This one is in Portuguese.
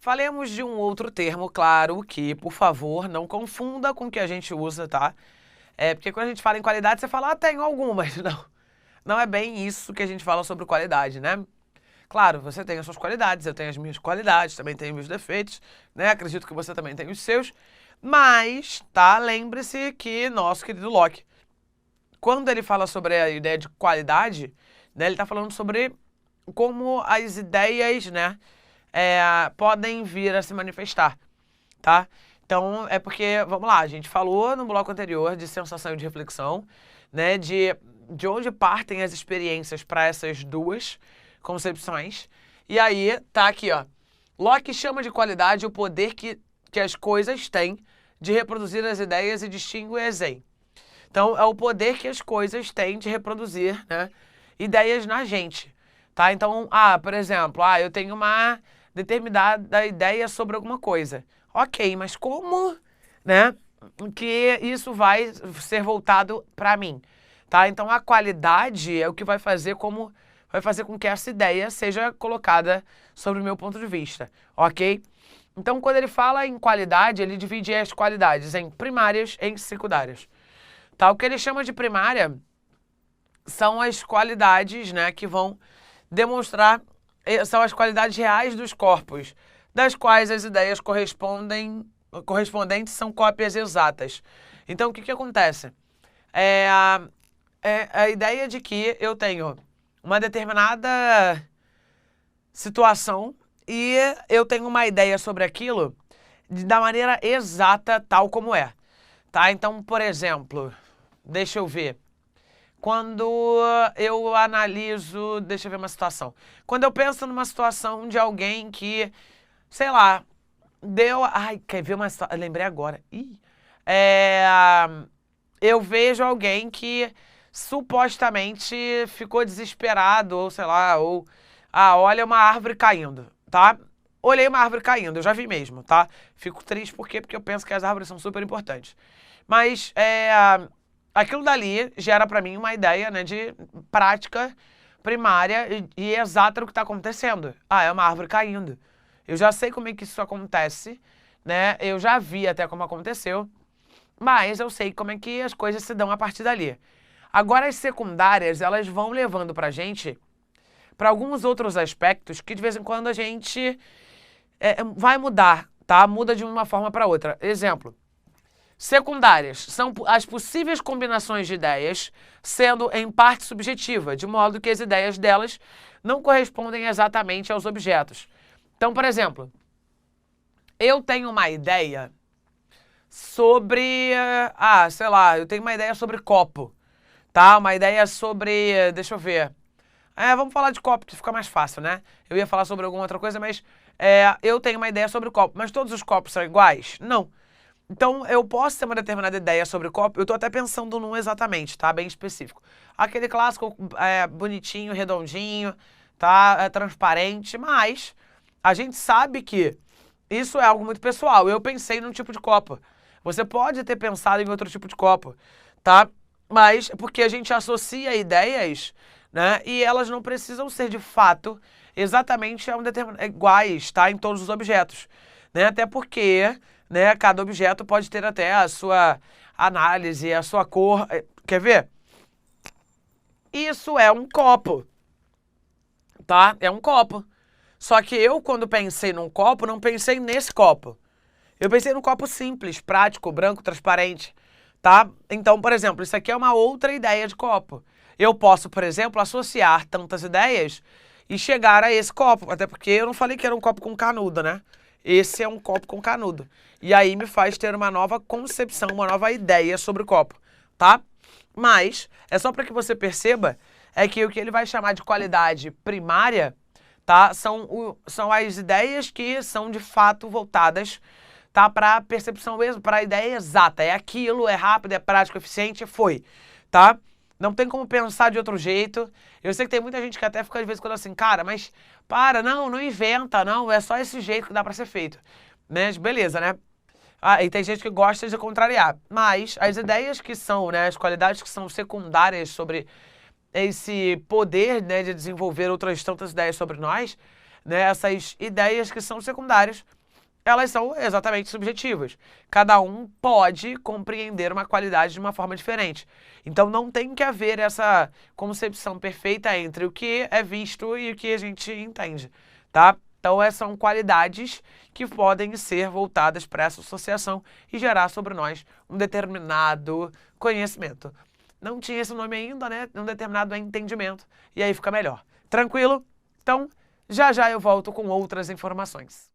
Falemos de um outro termo, claro, que, por favor, não confunda com o que a gente usa, tá? Porque quando a gente fala em qualidade, você fala, tenho algumas. Não, não é bem isso que a gente fala sobre qualidade, né? Claro, você tem as suas qualidades, eu tenho as minhas qualidades, também tenho meus defeitos, né? Acredito que você também tem os seus. Mas, tá? Lembre-se que nosso querido Locke, quando ele fala sobre a ideia de qualidade, né? Ele tá falando sobre como as ideias, né? Podem vir a se manifestar, tá? Então, é porque, vamos lá, a gente falou no bloco anterior de sensação e de reflexão, né? De onde partem as experiências para essas duas concepções. E aí, tá aqui, ó. Locke chama de qualidade o poder que as coisas têm de reproduzir as ideias e distingue-as em. Então, é o poder que as coisas têm de reproduzir, né, ideias na gente, tá? Então, por exemplo, eu tenho uma determinada ideia sobre alguma coisa. Ok, mas como, né, que isso vai ser voltado para mim, tá? Então, a qualidade é o que vai fazer com que essa ideia seja colocada sobre o meu ponto de vista, ok? Então, quando ele fala em qualidade, ele divide as qualidades em primárias e em secundárias. Tá? O que ele chama de primária são as qualidades, né, que vão demonstrar, são as qualidades reais dos corpos, das quais as ideias correspondentes são cópias exatas. Então, o que acontece? A ideia de que eu tenho uma determinada situação e eu tenho uma ideia sobre aquilo da maneira exata, tal como é. Tá? Então, por exemplo, deixa eu ver. Quando eu analiso, deixa eu ver uma situação. Quando eu penso numa situação de alguém que, sei lá, quer ver uma situação? Lembrei agora. Eu vejo alguém que supostamente ficou desesperado, ou sei lá, olha uma árvore caindo, tá? Olhei uma árvore caindo, eu já vi mesmo, tá? Fico triste porque eu penso que as árvores são super importantes. Mas aquilo dali gera pra mim uma ideia, né, de prática primária e exata do que tá acontecendo. É uma árvore caindo. Eu já sei como é que isso acontece, né? Eu já vi até como aconteceu, mas eu sei como é que as coisas se dão a partir dali. Agora, as secundárias, elas vão levando pra gente para alguns outros aspectos que de vez em quando a gente vai mudar, tá? Muda de uma forma para outra. Exemplo. Secundárias são as possíveis combinações de ideias, sendo em parte subjetiva, de modo que as ideias delas não correspondem exatamente aos objetos. Então, por exemplo, eu tenho uma ideia sobre, sei lá, eu tenho uma ideia sobre copo, tá? Uma ideia sobre, deixa eu ver. Vamos falar de copo, que fica mais fácil, né? Eu ia falar sobre alguma outra coisa, mas eu tenho uma ideia sobre copo. Mas todos os copos são iguais? Não. Então, eu posso ter uma determinada ideia sobre copo, eu tô até pensando num exatamente, tá? Bem específico. Aquele clássico bonitinho, redondinho, tá? Transparente, mas a gente sabe que isso é algo muito pessoal. Eu pensei num tipo de copo. Você pode ter pensado em outro tipo de copo, tá? Mas porque a gente associa ideias, né? E elas não precisam ser, de fato, exatamente iguais, tá? Em todos os objetos, né? Até porque, né, cada objeto pode ter até a sua análise, a sua cor. Quer ver? Isso é um copo, tá? É um copo. Só que eu, quando pensei num copo, não pensei nesse copo. Eu pensei num copo simples, prático, branco, transparente, tá? Então, por exemplo, isso aqui é uma outra ideia de copo. Eu posso, por exemplo, associar tantas ideias e chegar a esse copo. Até porque eu não falei que era um copo com canudo, né? Esse é um copo com canudo. E aí me faz ter uma nova concepção, uma nova ideia sobre o copo, tá? Mas é só para que você perceba que o que ele vai chamar de qualidade primária, tá? São as ideias que são de fato voltadas, tá, para a percepção mesmo, para a ideia exata. É aquilo, é rápido, é prático, é eficiente, foi, tá? Não tem como pensar de outro jeito. Eu sei que tem muita gente que até fica de vez em quando assim, cara, mas não inventa, não, é só esse jeito que dá pra ser feito, né? Beleza, né? E tem gente que gosta de contrariar, mas as ideias que são, né, as qualidades que são secundárias sobre esse poder, né, de desenvolver outras tantas ideias sobre nós, né, essas ideias que são secundárias, elas são exatamente subjetivas. Cada um pode compreender uma qualidade de uma forma diferente. Então não tem que haver essa concepção perfeita entre o que é visto e o que a gente entende, tá? Então são qualidades que podem ser voltadas para essa associação e gerar sobre nós um determinado conhecimento. Não tinha esse nome ainda, né? Um determinado entendimento. E aí fica melhor. Tranquilo? Então, já já eu volto com outras informações.